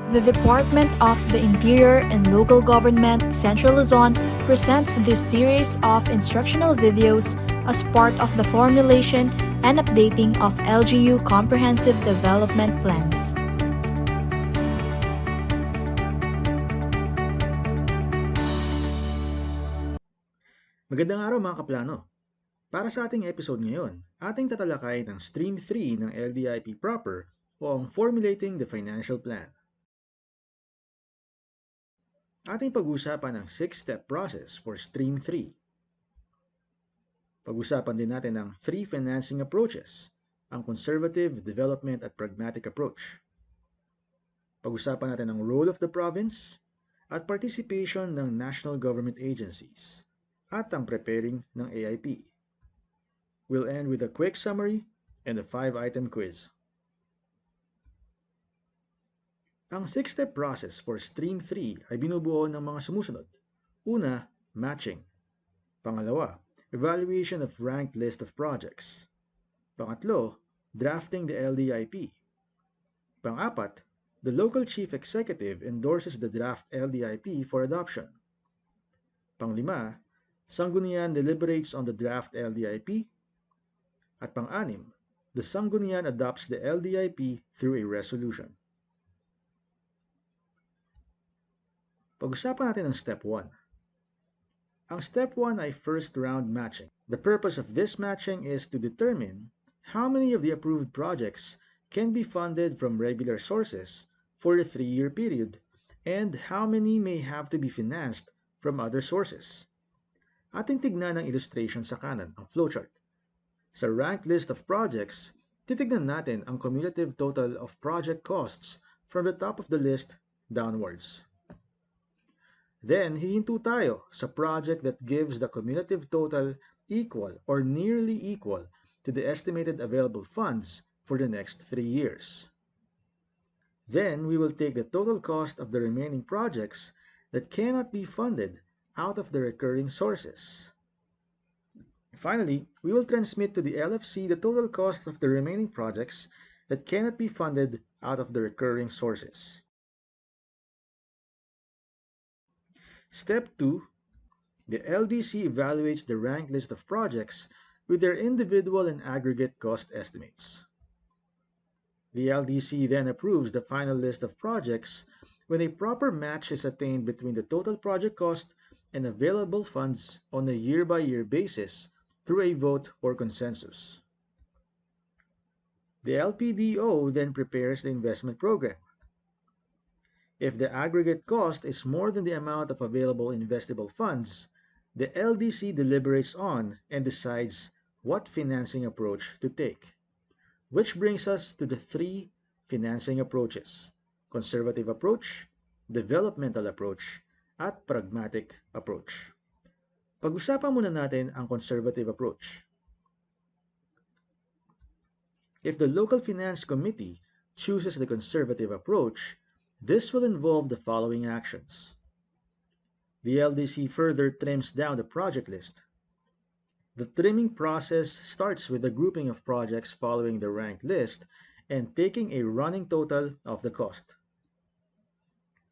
The Department of the Interior and Local Government, Central Luzon, presents this series of instructional videos as part of the formulation and updating of LGU Comprehensive Development Plans. Magandang araw mga kaplano! Para sa ating episode ngayon, ating tatalakayin ang Stream 3 ng LDIP proper o ang Formulating the Financial Plan. Ating pag-usapan ang 6-step process for Stream 3. Pag-usapan din natin ang 3 financing approaches, ang conservative, development at pragmatic approach. Pag-usapan natin ang role of the province at participation ng national government agencies at ang preparing ng AIP. We'll end with a quick summary and a 5-item quiz. Ang 6-step process for Stream 3 ay binubuo ng mga sumusunod. Una, matching. Pangalawa, evaluation of ranked list of projects. Pangatlo, drafting the LDIP. Pang-apat, the local chief executive endorses the draft LDIP for adoption. Pang-lima, Sanggunian deliberates on the draft LDIP. At pang-anim, the Sanggunian adopts the LDIP through a resolution. Pag-usapan natin ang Step 1. Ang Step 1 ay first round matching. The purpose of this matching is to determine how many of the approved projects can be funded from regular sources for the 3-year period and how many may have to be financed from other sources. Ating tignan ang illustration sa kanan, ang flowchart. Sa ranked list of projects, titignan natin ang cumulative total of project costs from the top of the list downwards. Then, hihinto tayo sa project that gives the cumulative total equal or nearly equal to the estimated available funds for the next 3 years. Then, we will take the total cost of the remaining projects that cannot be funded out of the recurring sources. Finally, we will transmit to the LFC the total cost of the remaining projects that cannot be funded out of the recurring sources. Step 2. The LDC evaluates the ranked list of projects with their individual and aggregate cost estimates. The LDC then approves the final list of projects when a proper match is attained between the total project cost and available funds on a year-by-year basis through a vote or consensus. The LPDO then prepares the investment program. If the aggregate cost is more than the amount of available investable funds, the LDC deliberates on and decides what financing approach to take. Which brings us to the 3 financing approaches: conservative approach, developmental approach, at pragmatic approach. Pag-usapan muna natin ang conservative approach. If the local finance committee chooses the conservative approach, this will involve the following actions. The LDC further trims down the project list. The trimming process starts with the grouping of projects following the ranked list and taking a running total of the cost.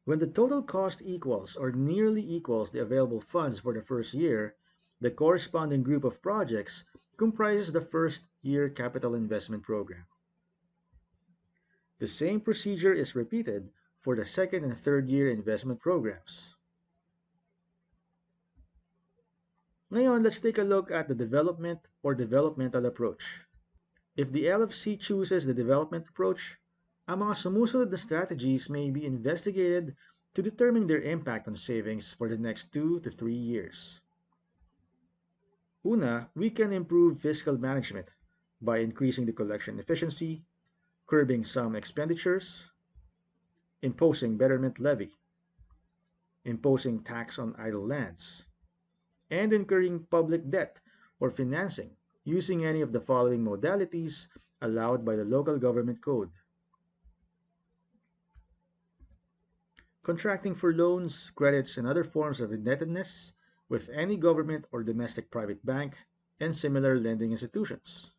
When the total cost equals or nearly equals the available funds for the first year, the corresponding group of projects comprises the first-year capital investment program. The same procedure is repeated for the second and third-year investment programs. Ngayon, let's take a look at the development or developmental approach. If the LFC chooses the development approach, ang mga sumusunod na strategies may be investigated to determine their impact on savings for the next 2 to 3 years. Una, we can improve fiscal management by increasing the collection efficiency, curbing some expenditures, imposing betterment levy, imposing tax on idle lands, and incurring public debt or financing using any of the following modalities allowed by the local government code. Contracting for loans, credits, and other forms of indebtedness with any government or domestic private bank and similar lending institutions.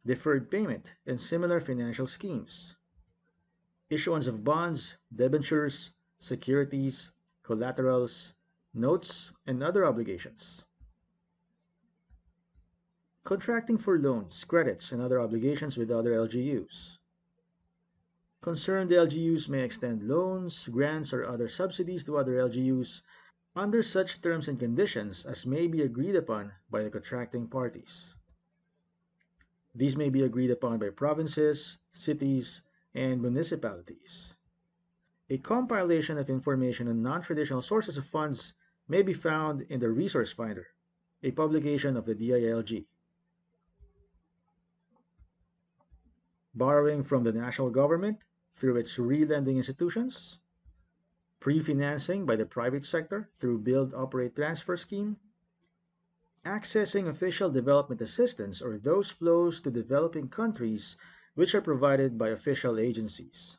Deferred payment and similar financial schemes. issuance of bonds, debentures, securities, collaterals, notes, and other obligations. Contracting for loans, credits, and other obligations with other LGUs. Concerned LGUs may extend loans, grants, or other subsidies to other LGUs under such terms and conditions as may be agreed upon by the contracting parties. These may be agreed upon by provinces, cities, and municipalities. A compilation of information on non-traditional sources of funds may be found in the Resource Finder, a publication of the DILG. Borrowing from the national government through its re-lending institutions, pre-financing by the private sector through Build Operate Transfer Scheme, accessing official development assistance or those flows to developing countries which are provided by official agencies.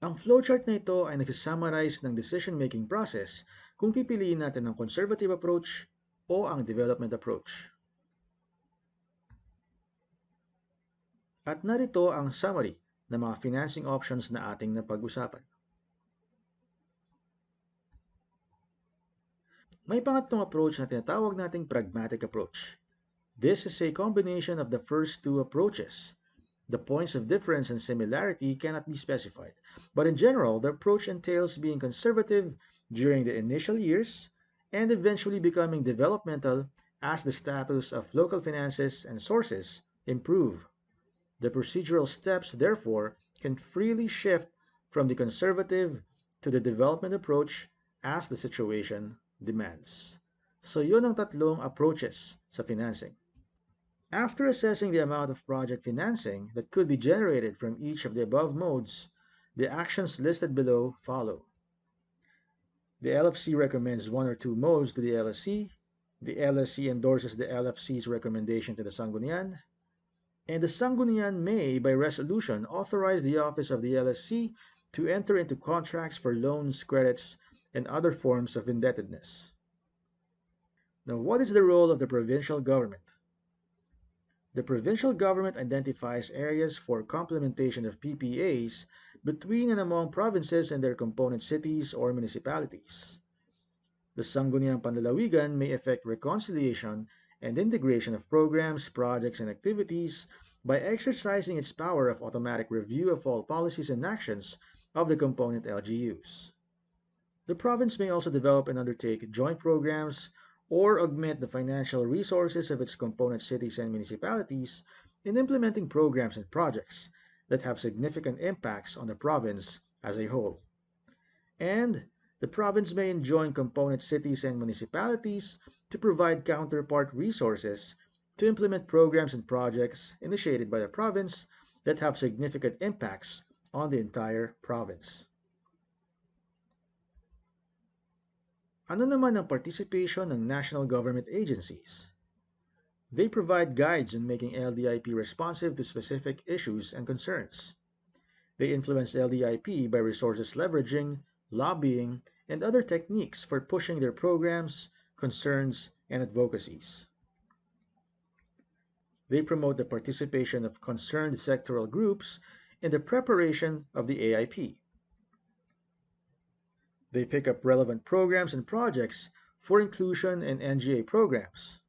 Ang flowchart na ito ay nagsasummarize ng decision-making process kung pipiliin natin ang conservative approach o ang development approach. At narito ang summary ng mga financing options na ating napag-usapan. May pangatlong approach na tinatawag nating pragmatic approach. This is a combination of the first two approaches. The points of difference and similarity cannot be specified, but in general, the approach entails being conservative during the initial years and eventually becoming developmental as the status of local finances and sources improve. The procedural steps, therefore, can freely shift from the conservative to the development approach as the situation demands. So yun ang tatlong approaches sa financing. After assessing the amount of project financing that could be generated from each of the above modes, the actions listed below follow. The LFC recommends one or two modes to the LSC, the LSC endorses the LFC's recommendation to the Sanggunian, and the Sanggunian may, by resolution, authorize the office of the LSC to enter into contracts for loans, credits, and other forms of indebtedness. Now, what is the role of the provincial government? The provincial government identifies areas for complementation of PPAs between and among provinces and their component cities or municipalities. The Sangguniang Panlalawigan may effect reconciliation and integration of programs, projects, and activities by exercising its power of automatic review of all policies and actions of the component LGUs. The province may also develop and undertake joint programs or augment the financial resources of its component cities and municipalities in implementing programs and projects that have significant impacts on the province as a whole. And the province may enjoin component cities and municipalities to provide counterpart resources to implement programs and projects initiated by the province that have significant impacts on the entire province. Ano naman ang participation ng national government agencies? They provide guides on making LDIP responsive to specific issues and concerns. They influence LDIP by resources leveraging, lobbying, and other techniques for pushing their programs, concerns, and advocacies. They promote the participation of concerned sectoral groups in the preparation of the AIP. They pick up relevant programs and projects for inclusion in NGA programs.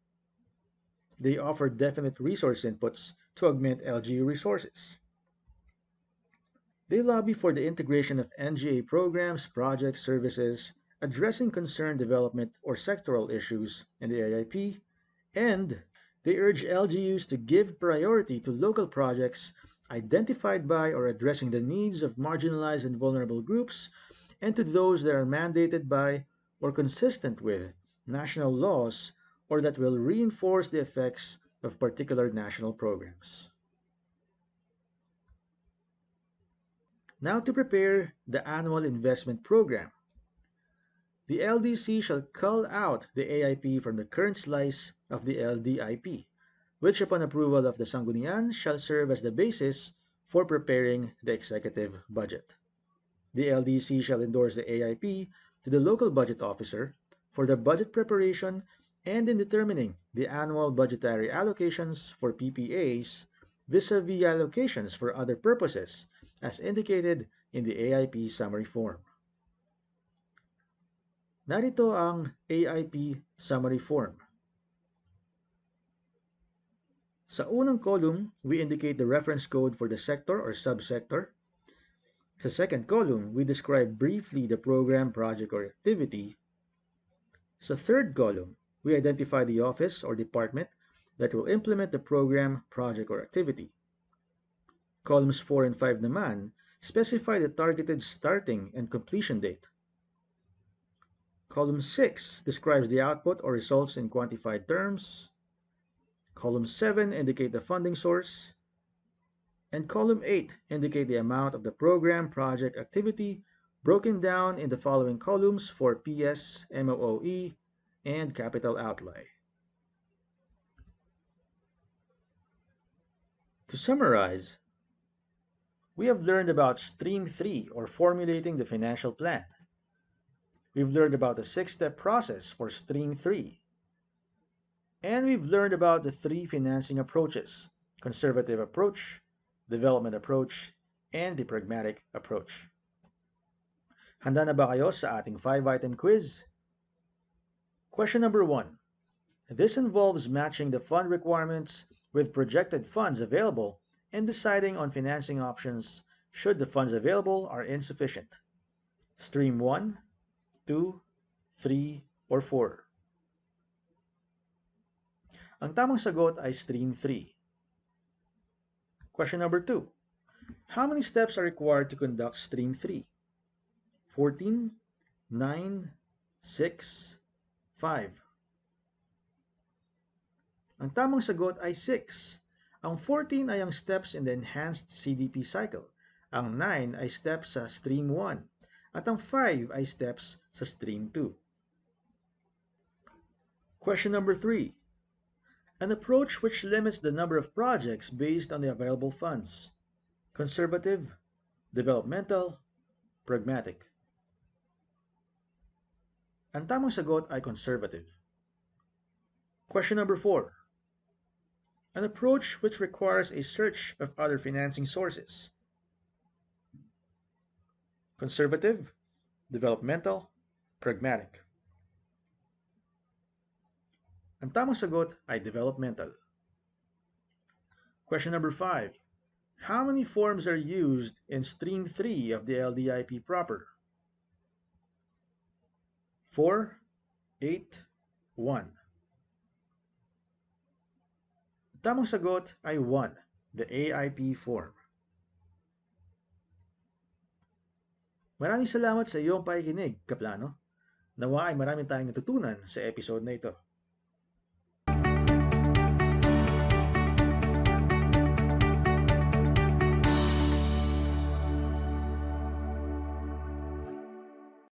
They offer definite resource inputs to augment LGU resources. They lobby for the integration of NGA programs, projects, services, addressing concerned development or sectoral issues in the AIP, and they urge LGUs to give priority to local projects identified by or addressing the needs of marginalized and vulnerable groups and to those that are mandated by or consistent with national laws or that will reinforce the effects of particular national programs. Now to prepare the annual investment program. The LDC shall cull out the AIP from the current slice of the LDIP, which upon approval of the Sanggunian shall serve as the basis for preparing the executive budget. The LDC shall endorse the AIP to the local budget officer for the budget preparation and in determining the annual budgetary allocations for PPAs vis-a-vis allocations for other purposes as indicated in the AIP summary form. Narito ang AIP summary form. Sa unang column, we indicate the reference code for the sector or subsector. Sa second column, we describe briefly the program, project, or activity. Sa third column, we identify the office or department that will implement the program, project, or activity. Columns 4 and 5 naman specify the targeted starting and completion date. Column 6 describes the output or results in quantified terms. Column 7 indicate the funding source. And column 8 indicate the amount of the program, project, activity broken down in the following columns for PS, MOOE, and capital outlay. To summarize, we have learned about Stream 3 or formulating the financial plan. We've learned about the 6-step process for Stream 3. And we've learned about the 3 financing approaches: conservative approach, development approach, and the pragmatic approach. Handa na ba kayo sa ating 5-item quiz? Question number 1. This involves matching the fund requirements with projected funds available and deciding on financing options should the funds available are insufficient. Stream 1, 2, 3, or 4? Ang tamang sagot ay Stream 3. Question number 2. How many steps are required to conduct Stream 3? 14, 9, 6, 5. Ang tamang sagot ay 6. Ang 14 ay ang steps in the enhanced CDP cycle. Ang 9 ay steps sa Stream 1. At ang 5 ay steps sa Stream 2. Question number 3. An approach which limits the number of projects based on the available funds. Conservative, developmental, pragmatic. Ang tamang sagot ay conservative. Question number 4. An approach which requires a search of other financing sources. Conservative, developmental, pragmatic. Ang tamang sagot ay developmental. Question number 5. How many forms are used in Stream 3 of the LDIP proper? 4, 8, 1. Ang tamang sagot ay 1, the AIP form. Maraming salamat sa iyong pakikinig, kaplano. Nawa ay maraming tayong natutunan sa episode na ito.